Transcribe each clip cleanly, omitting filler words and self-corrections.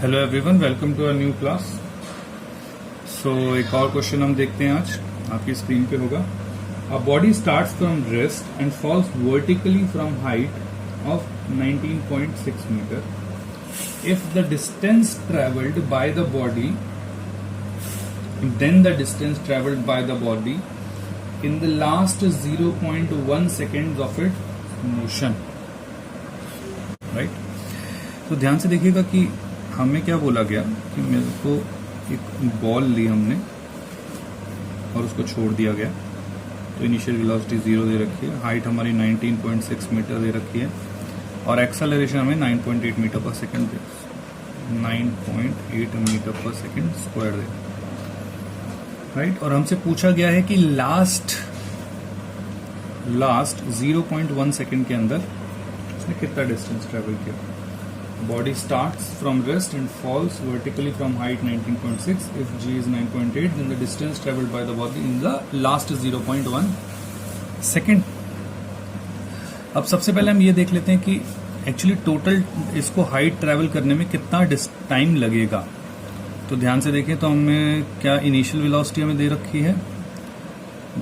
Hello everyone, welcome to a new class. So एक और question हम देखते हैं आज, आपकी स्क्रीन पे होगा। A body starts from rest and falls vertically from height of 19.6 metre. If the distance travelled by the body, then the distance traveled by the body in the last 0.1 seconds of its motion, right? तो ध्यान से देखिएगा कि हमें क्या बोला गया कि मेरे को एक बॉल ली हमने और उसको छोड़ दिया गया। तो इनिशियल वेलोसिटी 0 दे रखी है, हाइट हमारी 19.6 मीटर दे रखी है और एक्सेलरेशन हमें 9.8 मीटर पर सेकेंड दे, 9.8 मीटर पर सेकेंड स्क्वायर दे, राइट। और हमसे पूछा गया है कि लास्ट 0.1 सेकेंड के अंदर उसने कितना डिस्टेंस ट्रेवल किया। Body starts from rest and falls vertically from height 19.6। If g is 9.8 then the distance traveled by the body in the last 0.1 second. अब सबसे पहले हम ये देख लेते हैं कि एक्चुअली टोटल इसको हाइट ट्रेवल करने में कितना टाइम लगेगा। तो ध्यान से देखें, तो हमें क्या इनिशियल वेलोसिटी हमें दे रखी है,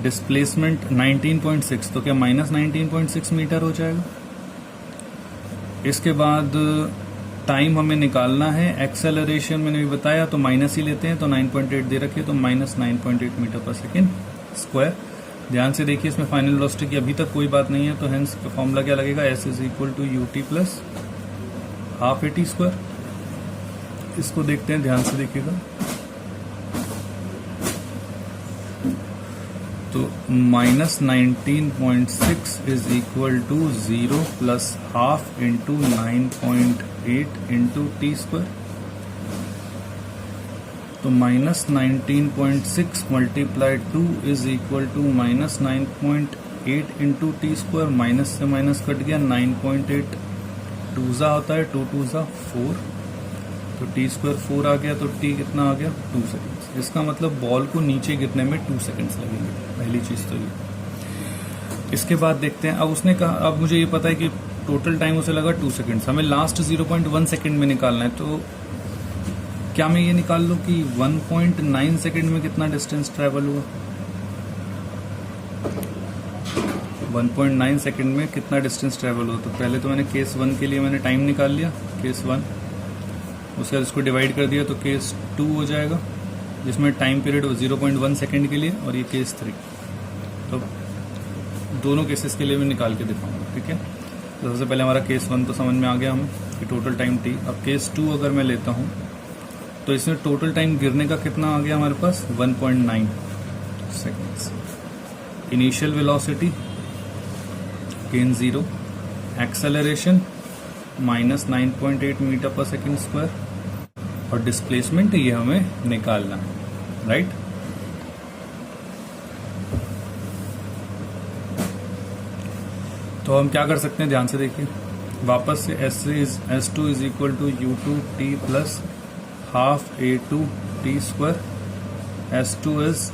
डिस्प्लेसमेंट 19.6, तो क्या माइनस 19.6 मीटर हो जाएगा। इसके बाद टाइम हमें निकालना है, एक्सेलरेशन मैंने भी बताया तो माइनस ही लेते हैं, तो 9.8 दे रखी है, तो माइनस 9.8 मीटर पर सेकेंड स्क्वायर। ध्यान से देखिए, इसमें फाइनल वेलोसिटी की अभी तक कोई बात नहीं है, तो हेंस फॉर्मूला क्या लगेगा, s is equal to ut plus half at square. इसको देखते हैं, ध्यान से देखिएगा। तो minus 19.6 is equal to 0 plus half into 9.8 into T square. तो minus 19.6 multiply 2 is equal to minus 9.8 into T square. Minus से माइनस कट गया, 9.8 टूजा होता है, 2 टूजा 4, तो टी स्क्वायर 4 आ गया, तो टी कितना आ गया 2 सेकेंड्स। इसका मतलब बॉल को नीचे गिरने में 2 सेकेंड्स लगेंगे, पहली चीज तो ये। इसके बाद देखते हैं, अब उसने कहा, अब मुझे ये पता है कि टोटल टाइम उसे लगा 2 सेकेंड्स, हमें लास्ट 0.1 सेकेंड में निकालना है। तो क्या मैं ये निकाल लूं कि 1.9 सेकेंड में कितना डिस्टेंस ट्रेवल हुआ, 1.9 सेकेंड में कितना डिस्टेंस ट्रेवल हुआ। तो पहले तो मैंने केस 1 के लिए मैंने टाइम निकाल लिया, केस 1, उसके बाद इसको डिवाइड कर दिया, तो केस 2 हो जाएगा जिसमें टाइम पीरियड 0.1 सेकेंड के लिए, और ये केस 3। तो दोनों केसेस के लिए मैं निकाल के दिखाऊंगा, ठीक है। तो सबसे पहले हमारा केस 1 तो समझ में आ गया हमें कि टोटल टाइम t। अब केस 2 अगर मैं लेता हूं तो इसमें टोटल टाइम गिरने का कितना आ गया हमारे पास, 1.9 seconds. Initial velocity gain 0, acceleration minus 9.8 metre पर सेकेंड स्क्वायर, और डिस्प्लेसमेंट ये हमें निकालना है, राइट। तो हम क्या कर सकते हैं, ध्यान से देखिए वापस से, S2 is equal to u2t plus half a2 t square. S2 is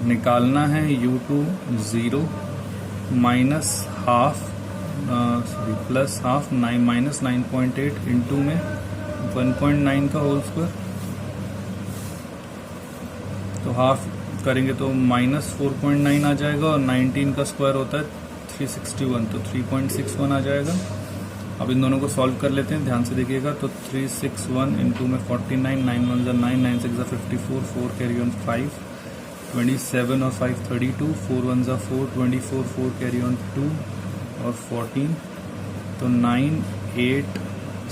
निकालना है u2 0 minus half plus half minus 9.8 into में 1.9 का होल स्क्वायर। तो हाफ करेंगे तो माइनस 4.9 आ जाएगा, और 19 का स्क्वायर होता है 361, तो 3.61 आ जाएगा। अब इन दोनों को सॉल्व कर लेते हैं, ध्यान से देखिएगा। तो 361 इंटू में 49, 9 1 9, 9 6 54, 4 कैरी ऑन 5, 27 और 5 32, 4 1 4, 24, 4 कैरी ऑन 2 और 14, तो 9 8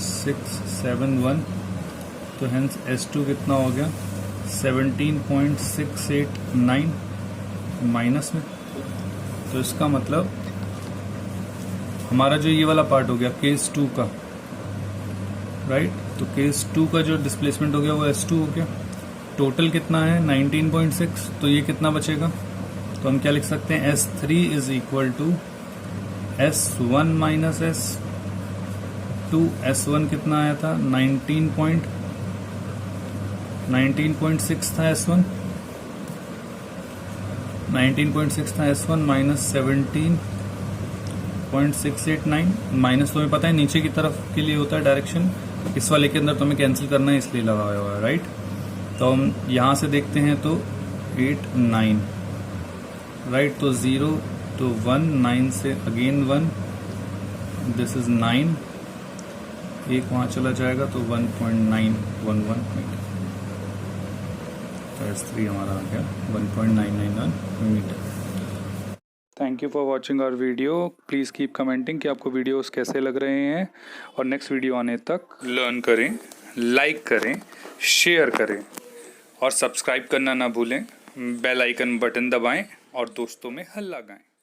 6 7 1। तो हेंस S2 कितना हो गया, 17.689 माइनस में। तो इसका मतलब हमारा जो ये वाला पार्ट हो गया केस 2 का, राइट। तो केस 2 का जो डिस्प्लेसमेंट हो गया वो S2 हो गया। टोटल कितना है 19.6, तो ये कितना बचेगा, तो हम क्या लिख सकते हैं, S3 is equal to S1 minus S2। S1 कितना आया था, 19.6 था S1, 19.6 था S1 माइनस 17.689, माइनस तो हमें पता है नीचे की तरफ के लिए होता है डायरेक्शन, इस वाले के अंदर तो हमें कैंसिल करना है इसलिए लगाया हुआ है, राइट। तो हम यहाँ से देखते हैं तो 8 9, राइट। तो 0 तो 1, 9 से अगेन 1, दिस इज 9, एक वहाँ चला जाएगा तो 1.911 तो S3 हमारा आ गया 1.991 metre. Thank you for watching our video. Please keep commenting कि आपको वीडियोस कैसे लग रहे हैं, और नेक्स्ट वीडियो आने तक लर्न करें, लाइक करें, शेयर करें और सब्सक्राइब करना ना भूलें। बेल आइकन बटन दबाएं और दोस्तों में हल्ला गाएं।